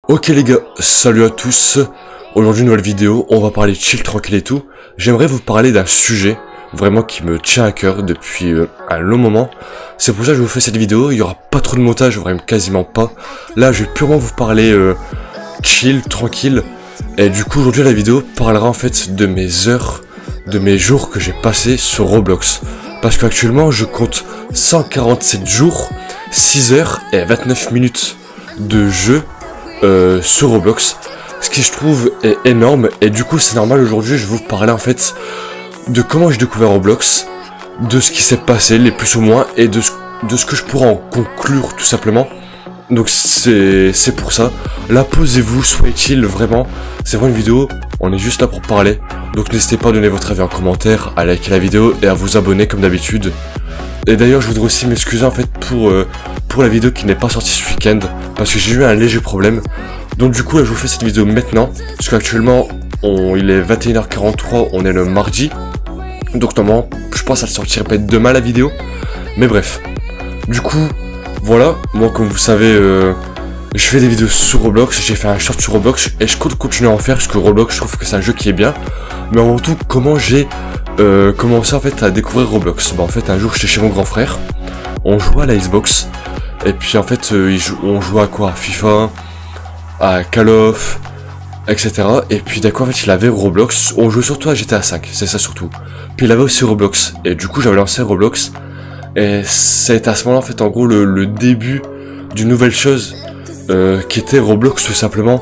Ok les gars, salut à tous. Aujourd'hui nouvelle vidéo, on va parler chill, tranquille et tout. J'aimerais vous parler d'un sujet vraiment qui me tient à cœur depuis un long moment. C'est pour ça que je vous fais cette vidéo, il y aura pas trop de montage, vraiment quasiment pas. Là je vais purement vous parler chill, tranquille. Et du coup aujourd'hui la vidéo parlera en fait de mes heures, de mes jours que j'ai passés sur Roblox. Parce qu'actuellement je compte 147 jours, 6 heures et 29 minutes de jeu sur Roblox, ce qui je trouve est énorme. Et du coup c'est normal, aujourd'hui je vais vous parler en fait de comment j'ai découvert Roblox, de ce qui s'est passé les plus ou moins et de ce que je pourrais en conclure tout simplement. Donc c'est pour ça, là posez-vous, soyez chill, vraiment c'est vraiment une vidéo, on est juste là pour parler. Donc n'hésitez pas à donner votre avis en commentaire, à liker la vidéo et à vous abonner comme d'habitude. Et d'ailleurs je voudrais aussi m'excuser en fait pour la vidéo qui n'est pas sortie ce week-end, parce que j'ai eu un léger problème. Donc du coup là je vous fais cette vidéo maintenant, parce qu'actuellement il est 21h43, on est le mardi. Donc normalement je pense à le sortir peut-être demain la vidéo. Mais bref, du coup voilà, moi comme vous savez je fais des vidéos sur Roblox, j'ai fait un short sur Roblox et je compte continuer à en faire parce que Roblox je trouve que c'est un jeu qui est bien. Mais avant tout comment j'ai commencé en fait à découvrir Roblox. Bah en fait un jour j'étais chez mon grand frère, on jouait à la Xbox. Et puis en fait on jouait à quoi, à FIFA, à Call of, etc. Et puis d'accord en fait il avait Roblox, on jouait surtout à GTA 5, c'est ça surtout. Puis il avait aussi Roblox, et du coup j'avais lancé Roblox. Et c'est à ce moment là en fait en gros le début d'une nouvelle chose qui était Roblox tout simplement.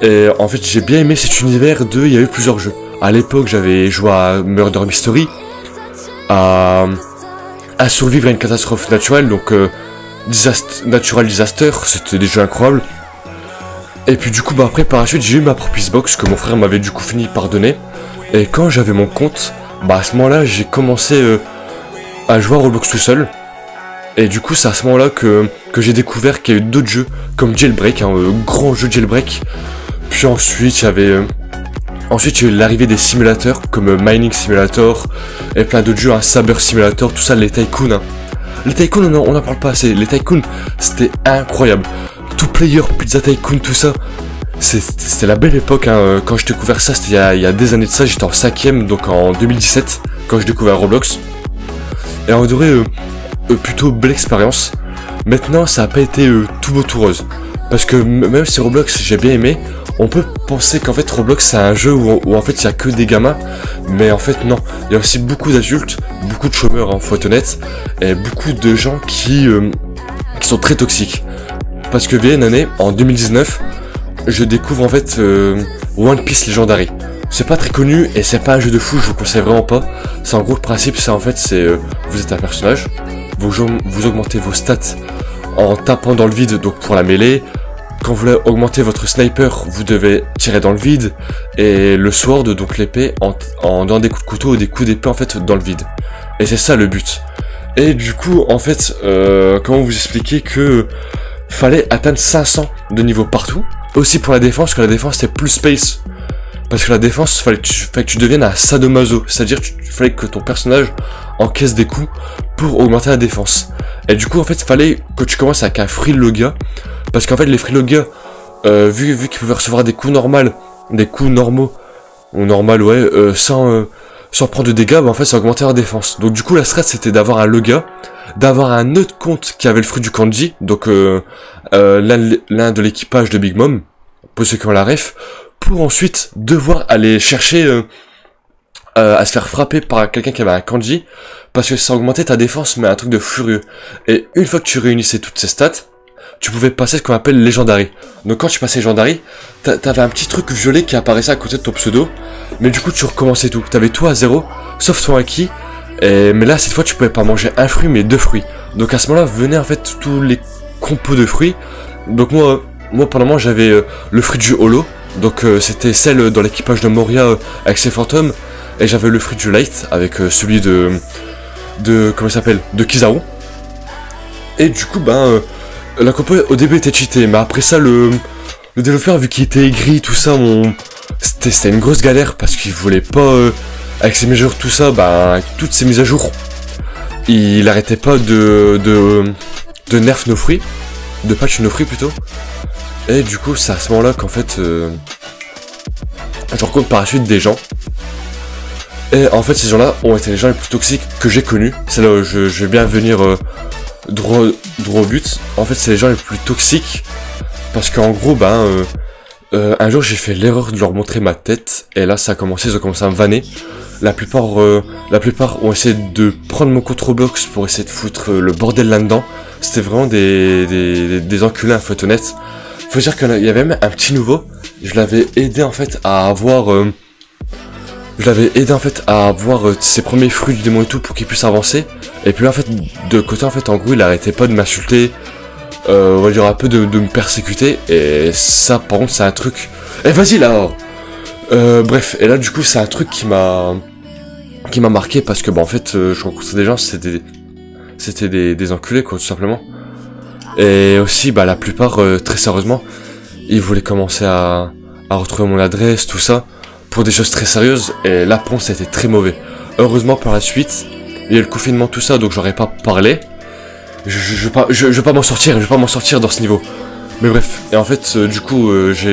Et en fait j'ai bien aimé cet univers il y a eu plusieurs jeux. À l'époque j'avais joué à Murder Mystery, à survivre à une catastrophe naturelle, donc Natural Disaster, c'était des jeux incroyables. Et puis du coup bah après par la suite j'ai eu ma propre Xbox que mon frère m'avait du coup fini par donner. Et quand j'avais mon compte, bah à ce moment là j'ai commencé à jouer à Roblox tout seul. Et du coup c'est à ce moment là que j'ai découvert qu'il y a eu d'autres jeux comme Jailbreak, un grand jeu Jailbreak. Puis ensuite il y avait eu l'arrivée des simulateurs comme Mining Simulator et plein d'autres jeux, un Saber Simulator, tout ça, les Tycoons. Hein. Les Tycoons on n'en parle pas assez, les Tycoons c'était incroyable. Two Player, Pizza Tycoon, tout ça. C'était la belle époque, hein. Quand j'ai découvert ça, c'était il y a des années de ça, j'étais en 5ème, donc en 2017, quand j'ai découvert Roblox. Et en vrai, plutôt belle expérience. Maintenant, ça n'a pas été tout beau tout rose. Parce que même si Roblox, j'ai bien aimé, on peut penser qu'en fait Roblox c'est un jeu où en fait il n'y a que des gamins. Mais en fait non, il y a aussi beaucoup d'adultes, beaucoup de chômeurs, hein, faut être honnête. Et beaucoup de gens qui sont très toxiques. Parce que vient une année, en 2019, je découvre en fait One Piece Legendary. C'est pas très connu et c'est pas un jeu de fou, je vous conseille vraiment pas. C'est en gros le principe, c'est en fait vous êtes un personnage, vous augmentez vos stats en tapant dans le vide, donc pour la mêlée. Quand vous voulez augmenter votre sniper, vous devez tirer dans le vide. Et le sword, donc l'épée, en donnant des coups de couteau ou des coups d'épée en fait dans le vide. Et c'est ça le but. Et du coup en fait, comment vous expliquer que fallait atteindre 500 de niveau partout. Aussi pour la défense, parce que la défense c'était plus space. Parce que la défense, fallait que tu deviennes un sadomaso. C'est-à-dire fallait que ton personnage encaisse des coups pour augmenter la défense. Et du coup en fait il fallait que tu commences avec un free loga. Parce qu'en fait les free logas, vu qu'ils pouvaient recevoir des coups normaux, ou normal ouais, sans prendre de dégâts, bah en fait ça augmentait leur défense. Donc du coup la strat c'était d'avoir un loga, d'avoir un autre compte qui avait le fruit du kanji, donc l'un de l'équipage de Big Mom, pour ceux qui ont la ref, pour ensuite devoir aller chercher à se faire frapper par quelqu'un qui avait un kanji, parce que ça augmentait ta défense mais un truc de furieux. Et une fois que tu réunissais toutes ces stats, tu pouvais passer ce qu'on appelle Legendary. Donc quand tu passais Legendary, t'avais un petit truc violet qui apparaissait à côté de ton pseudo, mais du coup tu recommençais tout. T'avais tout à zéro, sauf ton acquis. Mais là cette fois tu pouvais pas manger un fruit mais 2 fruits. Donc à ce moment là venaient en fait tous les compos de fruits. Donc moi pendant le moment j'avais le fruit du holo. Donc c'était celle dans l'équipage de Moria avec ses fantômes. Et j'avais le fruit du light avec celui de comment il s'appelle, de Kizaru. Et du coup la compo au début était cheatée, mais après ça le développeur, vu qu'il était aigri tout ça, c'était une grosse galère parce qu'il voulait pas avec ses mises à jour tout ça, avec toutes ces mises à jour, il arrêtait pas de nerf nos fruits, de patch nos fruits plutôt. Et du coup, c'est à ce moment-là qu'en fait, je rencontre par la suite des gens. Et en fait, ces gens-là ont été les gens les plus toxiques que j'ai connus. C'est là où je vais bien venir droit au but. En fait, c'est les gens les plus toxiques. Parce qu'en gros, un jour, j'ai fait l'erreur de leur montrer ma tête. Et là, ça a commencé, ils ont commencé à me vanner. La plupart ont essayé de prendre mon compte Roblox pour essayer de foutre le bordel là-dedans. C'était vraiment des enculés, faut être honnête. Faut dire qu'il y avait même un petit nouveau. Je l'avais aidé en fait à avoir... ses premiers fruits du démon et tout pour qu'il puisse avancer. Et puis là, en fait, de côté, en fait, en gros, il arrêtait pas de m'insulter. On va dire un peu de me persécuter. Et ça, par contre, c'est un truc... Eh, vas-y, là. Bref, et là, du coup, c'est un truc qui m'a marqué parce que, en fait, je rencontrais des gens, c'était des enculés, quoi, tout simplement. Et aussi, la plupart, très sérieusement, ils voulaient commencer à retrouver mon adresse, tout ça, pour des choses très sérieuses, et là, pour moi, ça a été très mauvais. Heureusement, par la suite, il y a eu le confinement, tout ça, donc j'aurais pas parlé. Je vais pas m'en sortir dans ce niveau. Mais bref, et en fait, du coup, avec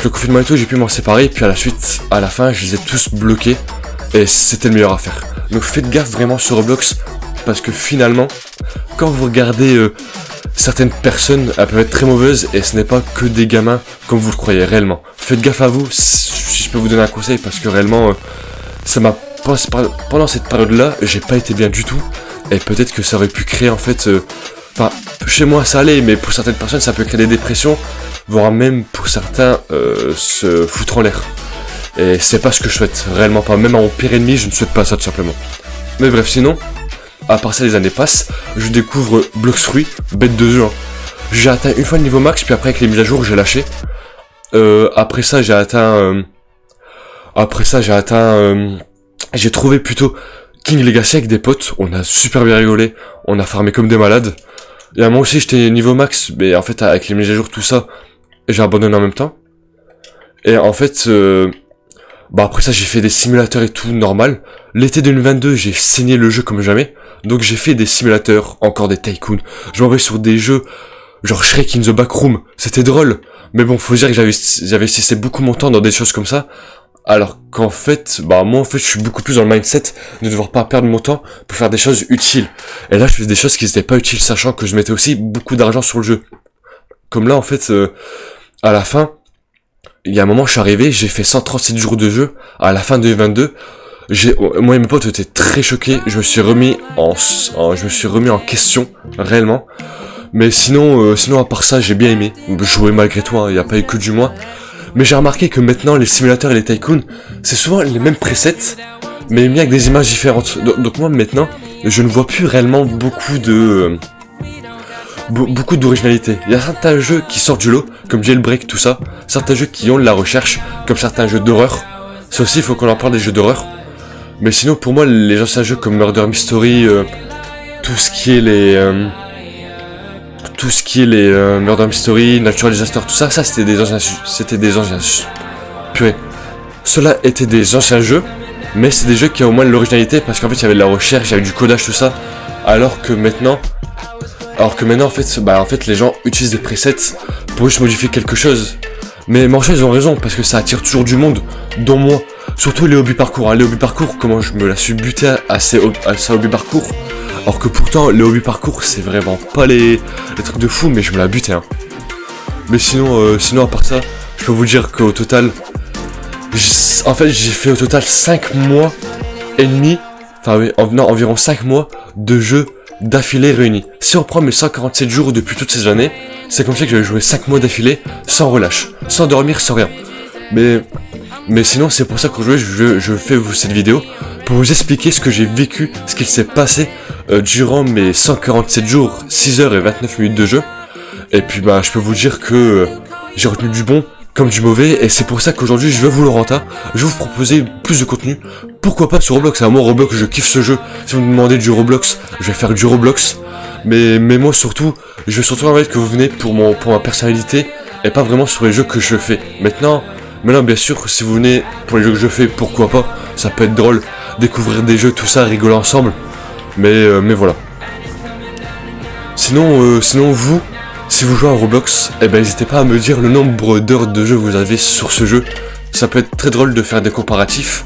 le confinement et tout, j'ai pu m'en séparer, et puis à la fin, je les ai tous bloqués, et c'était le meilleur à faire. Donc faites gaffe vraiment sur Roblox, parce que finalement, quand vous regardez certaines personnes, elles peuvent être très mauvaises, et ce n'est pas que des gamins comme vous le croyez réellement. Faites gaffe à vous, si je peux vous donner un conseil, parce que réellement, ça m'a pendant cette période-là, j'ai pas été bien du tout, et peut-être que ça aurait pu créer en fait, chez moi ça allait, mais pour certaines personnes ça peut créer des dépressions, voire même pour certains se foutre en l'air. Et c'est pas ce que je souhaite, réellement pas, même à mon pire ennemi, je ne souhaite pas ça tout simplement. Mais bref, sinon, à part ça, les années passent, je découvre Blox Fruit, bête de jeu. Hein. J'ai atteint une fois le niveau max, puis après avec les mises à jour, j'ai lâché. Après ça, j'ai trouvé plutôt King Legacy avec des potes, on a super bien rigolé, on a farmé comme des malades. Et moi aussi, j'étais niveau max, mais en fait, avec les mises à jour, tout ça, j'ai abandonné en même temps. Et en fait, après ça, j'ai fait des simulateurs et tout, normal. L'été 2022, j'ai saigné le jeu comme jamais. Donc j'ai fait des simulateurs, encore des tycoons. Je m'en vais sur des jeux, genre Shrek in the Backroom. C'était drôle. Mais bon, faut dire que j'avais cessé beaucoup mon temps dans des choses comme ça. Alors qu'en fait, moi en fait, je suis beaucoup plus dans le mindset de devoir pas perdre mon temps pour faire des choses utiles. Et là, je faisais des choses qui n'étaient pas utiles, sachant que je mettais aussi beaucoup d'argent sur le jeu. Comme là, en fait, à la fin, il y a un moment, je suis arrivé, j'ai fait 137 jours de jeu. À la fin de 2022, moi et mes potes étaient très choqués. Je me suis remis en question, réellement. Mais sinon, à part ça, j'ai bien aimé. Jouer malgré toi, il n'y a pas eu que du moi. Mais j'ai remarqué que maintenant, les simulateurs et les tycoons, c'est souvent les mêmes presets, mais mis avec des images différentes. Donc moi, maintenant, je ne vois plus réellement beaucoup d'originalité. Il y a certains jeux qui sortent du lot, comme Jailbreak, tout ça. Certains jeux qui ont de la recherche, comme certains jeux d'horreur. Ça aussi, il faut qu'on en parle des jeux d'horreur. Mais sinon, pour moi, les anciens jeux comme Murder Mystery, tout ce qui est les Murder Mystery, Natural Disaster, tout ça, c'était des anciens, purée. Cela était des anciens jeux, mais c'est des jeux qui ont au moins de l'originalité, parce qu'en fait, il y avait de la recherche, il y avait du codage, tout ça. Alors que maintenant, en fait, les gens utilisent des presets pour juste modifier quelque chose. Mais Mancha, ils ont raison, parce que ça attire toujours du monde, dont moi. Surtout les hobby parcours. Hein. Les hobby parcours, comment je me la suis buté à ça hobby parcours. Alors que pourtant, les hobby parcours, c'est vraiment pas les trucs de fou, mais je me la butais. Hein. Mais sinon, à part ça, je peux vous dire qu'au total, j'ai fait au total 5 mois et demi, environ 5 mois de jeux d'affilée réunis. Si on prend mes 147 jours depuis toutes ces années, c'est comme ça que j'avais joué 5 mois d'affilée, sans relâche, sans dormir, sans rien. Mais sinon, c'est pour ça qu'aujourd'hui, je fais cette vidéo, pour vous expliquer ce que j'ai vécu, ce qu'il s'est passé durant mes 147 jours, 6 heures et 29 minutes de jeu. Et puis je peux vous dire que j'ai retenu du bon comme du mauvais, et c'est pour ça qu'aujourd'hui je vais vous le rendre. Je vais vous proposer plus de contenu. Pourquoi pas sur Roblox? À moi Roblox, je kiffe ce jeu. Si vous me demandez du Roblox, je vais faire du Roblox. Mais moi surtout, je veux surtout envie que vous venez pour ma personnalité, et pas vraiment sur les jeux que je fais. Maintenant bien sûr, si vous venez pour les jeux que je fais, pourquoi pas, ça peut être drôle, découvrir des jeux, tout ça, rigoler ensemble. Mais voilà. Sinon vous, si vous jouez à Roblox, eh ben n'hésitez pas à me dire le nombre d'heures de jeu vous avez sur ce jeu. Ça peut être très drôle de faire des comparatifs.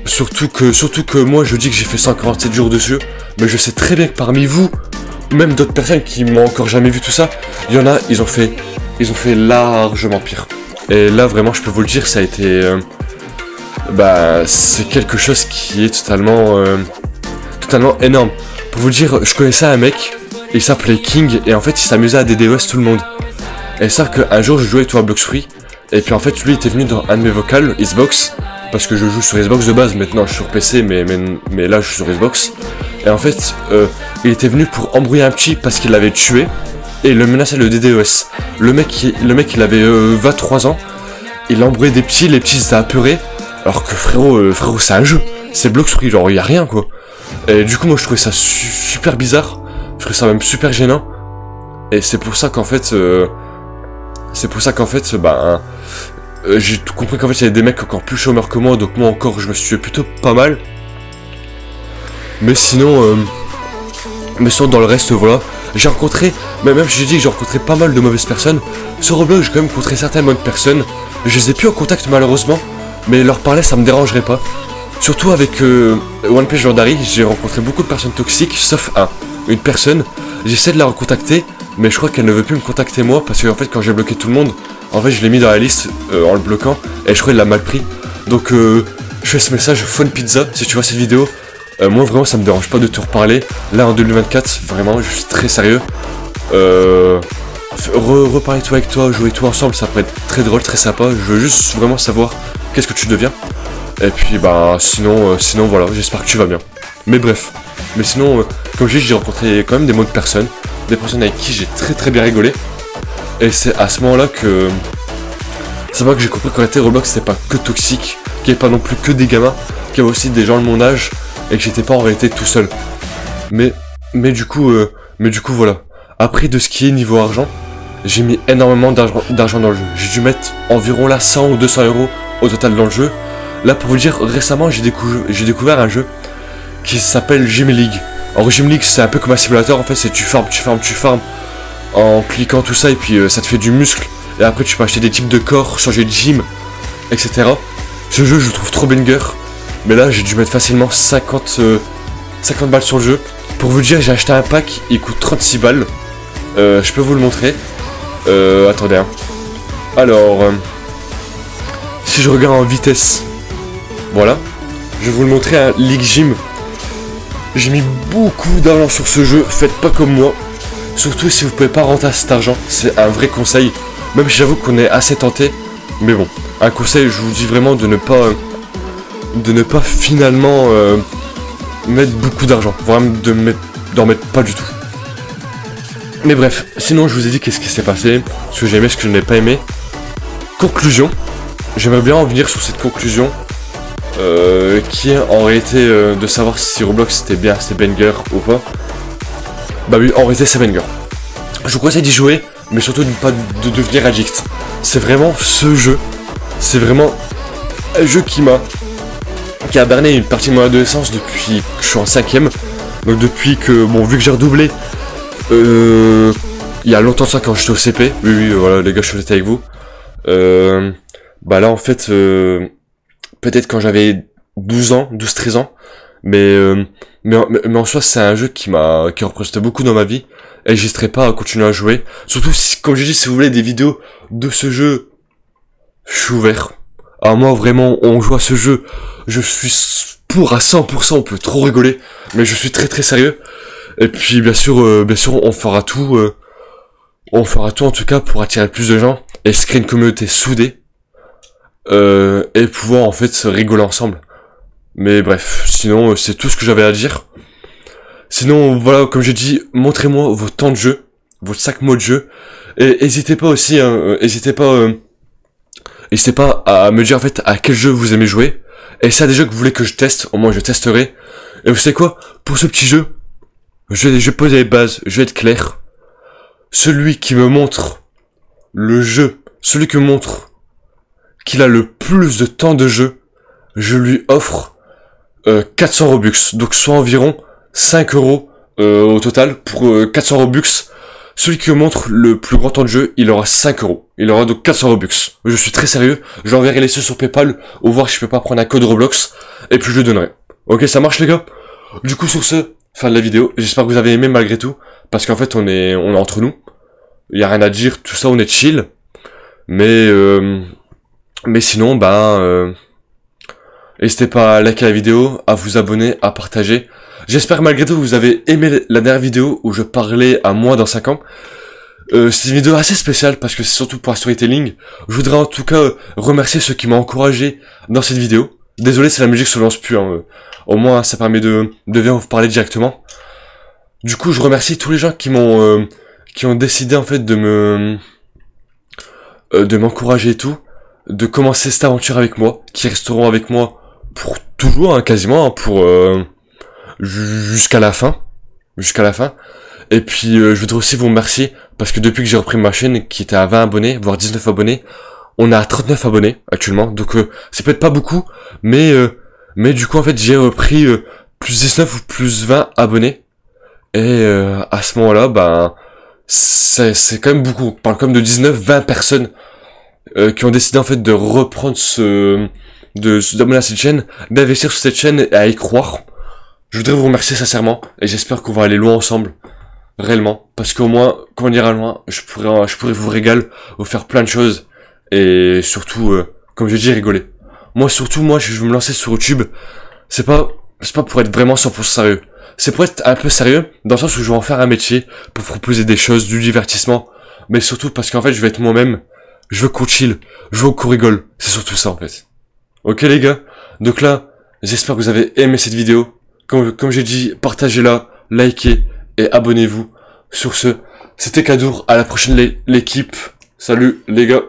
Surtout que moi je dis que j'ai fait 147 jours dessus, mais je sais très bien que parmi vous, même d'autres personnes qui m'ont encore jamais vu tout ça, il y en a, ils ont fait largement pire. Et là vraiment je peux vous le dire, ça a été, c'est quelque chose qui est totalement énorme. Pour vous le dire, je connaissais un mec, il s'appelait King, et en fait il s'amusait à DDoS tout le monde. Et ça qu'un jour je jouais tout à Blox Free, et puis en fait lui il était venu dans un de mes vocals, Xbox, parce que je joue sur Xbox de base, maintenant je suis sur PC, mais là je suis sur Xbox. Et en fait, il était venu pour embrouiller un petit parce qu'il l'avait tué, et il le menaçait le DDoS. Le mec il avait 23 ans, il embrouillait des petits, les petits étaient apeurés, alors que frérot c'est un jeu, c'est Blox Free, genre y a rien quoi. Et du coup moi je trouvais ça super bizarre, je trouvais ça même super gênant, et c'est pour ça qu'en fait, j'ai tout compris qu'en fait il y avait des mecs encore plus chômeurs que moi, donc moi encore je me suis plutôt pas mal. Mais sinon dans le reste voilà, j'ai rencontré, même si j'ai dit que j'ai rencontré pas mal de mauvaises personnes, sur Roblox j'ai quand même rencontré certaines bonnes personnes, je les ai plus en contact malheureusement, mais leur parler ça me dérangerait pas. Surtout avec One Piece Legendary, j'ai rencontré beaucoup de personnes toxiques, sauf une personne, j'essaie de la recontacter, mais je crois qu'elle ne veut plus me contacter moi, parce que en fait quand j'ai bloqué tout le monde, en fait je l'ai mis dans la liste en le bloquant, et je crois qu'il l'a mal pris. Donc je fais ce message, Fun Pizza, si tu vois cette vidéo, moi vraiment ça me dérange pas de te reparler, là en 2024, vraiment je suis très sérieux. Reparler tout avec toi, jouer tout ensemble, ça pourrait être très drôle, très sympa, je veux juste vraiment savoir qu'est-ce que tu deviens. Et puis sinon voilà, j'espère que tu vas bien. Mais bref, mais sinon, comme je dis, j'ai rencontré quand même des bonnes personnes, des personnes avec qui j'ai très bien rigolé. Et c'est à ce moment-là que j'ai compris qu'en réalité Roblox c'était pas que toxique, qu'il n'y avait pas non plus que des gamins, qu'il y avait aussi des gens de mon âge, et que j'étais pas en réalité tout seul. Mais du coup voilà. Après de ce qui est niveau argent, j'ai mis énormément d'argent dans le jeu. J'ai dû mettre environ là 100 ou 200 euros au total dans le jeu. Là pour vous dire, récemment j'ai découvert un jeu qui s'appelle Gym League. Alors Gym League c'est un peu comme un simulateur, en fait c'est tu farmes en cliquant tout ça, et puis ça te fait du muscle, et après tu peux acheter des types de corps, changer de gym, etc. Ce jeu je le trouve trop banger, mais là j'ai dû mettre facilement 50 balles sur le jeu. Pour vous dire, j'ai acheté un pack, il coûte 36 balles, je peux vous le montrer, attendez alors, si je regarde en vitesse, voilà, je vais vous le montrer, un League Gym. J'ai mis beaucoup d'argent sur ce jeu, faites pas comme moi. Surtout si vous pouvez pas rentrer cet argent, c'est un vrai conseil. Même si j'avoue qu'on est assez tenté, mais bon, un conseil, je vous dis vraiment de ne pas finalement mettre beaucoup d'argent, vraiment d'en mettre pas du tout. Mais bref, sinon je vous ai dit qu'est-ce qui s'est passé, ce que j'ai aimé, ce que je n'ai pas aimé. Conclusion, j'aimerais bien en venir sur cette conclusion. Qui est en réalité de savoir si Roblox c'était bien, c'est banger ou pas. Bah oui, en réalité c'est banger. Je vous conseille d'y jouer, mais surtout de ne pas devenir addict. C'est vraiment ce jeu, c'est vraiment un jeu qui a berné une partie de mon adolescence depuis que je suis en 5ème. Donc depuis que, bon, vu que j'ai redoublé, il y a longtemps de ça quand j'étais au CP. Oui, voilà les gars, je suis resté avec vous. Là en fait, peut-être quand j'avais 12-13 ans, mais en soi c'est un jeu qui représentait beaucoup dans ma vie, et j'hésiterai pas à continuer à jouer. Surtout si, comme j'ai dit, si vous voulez des vidéos de ce jeu, je suis ouvert. Alors moi vraiment, on joue à ce jeu, je suis pour à 100%, on peut trop rigoler, mais je suis très sérieux. Et puis bien sûr on fera tout en tout cas pour attirer plus de gens et créer une communauté soudée. Et pouvoir en fait se rigoler ensemble. Mais bref, sinon c'est tout ce que j'avais à dire. Sinon voilà, comme j'ai dit, montrez-moi vos temps de jeu, vos 5 mots de jeu, et n'hésitez pas aussi, n'hésitez pas à me dire en fait à quel jeu vous aimez jouer, et s'il y a des jeux que vous voulez que je teste, au moins je testerai. Et vous savez quoi, pour ce petit jeu, je vais poser les bases, je vais être clair. Celui qui me montre le jeu, celui qui me montre qu'il a le plus de temps de jeu, je lui offre 400 Robux, donc soit environ 5 euros au total pour 400 Robux. Celui qui montre le plus grand temps de jeu, il aura 5 euros. Il aura donc 400 Robux. Je suis très sérieux, j'enverrai les sous sur PayPal, ou voir si je peux pas prendre un code Roblox, et puis je le donnerai. Ok, ça marche les gars? Du coup sur ce, fin de la vidéo, j'espère que vous avez aimé malgré tout, parce qu'en fait on est entre nous. Il y a rien à dire, tout ça, on est chill. Mais sinon, n'hésitez pas à liker la vidéo, à vous abonner, à partager. J'espère malgré tout que vous avez aimé la dernière vidéo où je parlais à moi dans 5 ans. C'est une vidéo assez spéciale parce que c'est surtout pour un storytelling. Je voudrais en tout cas remercier ceux qui m'ont encouragé dans cette vidéo. Désolé si la musique se lance plus, hein. Au moins ça permet de venir vous parler directement. Du coup je remercie tous les gens qui ont décidé en fait de m'encourager et tout, de commencer cette aventure avec moi, qui resteront avec moi pour toujours, hein, quasiment, hein, pour jusqu'à la fin. Et puis je voudrais aussi vous remercier parce que depuis que j'ai repris ma chaîne qui était à 20 abonnés, voire 19 abonnés, on est à 39 abonnés actuellement. Donc c'est peut-être pas beaucoup, mais du coup en fait j'ai repris plus 19 ou plus 20 abonnés. Et à ce moment-là, c'est quand même beaucoup. On parle comme de 19-20 personnes qui ont décidé en fait de reprendre de s'abonner à cette chaîne, d'investir sur cette chaîne et à y croire. Je voudrais vous remercier sincèrement et j'espère qu'on va aller loin ensemble, réellement, parce qu'au moins quand on ira loin, je pourrais vous régaler, vous faire plein de choses et surtout, comme je dis, rigoler. Moi je veux me lancer sur YouTube. C'est pas pour être vraiment 100% sérieux. C'est pour être un peu sérieux dans le sens où je vais en faire un métier pour proposer des choses, du divertissement, mais surtout parce qu'en fait je vais être moi-même. Je veux qu'on chill, je veux qu'on rigole. C'est surtout ça en fait. Ok les gars, donc là, j'espère que vous avez aimé cette vidéo. Comme j'ai dit, partagez-la, likez et abonnez-vous. Sur ce, c'était Kadour, à la prochaine l'équipe. Salut les gars.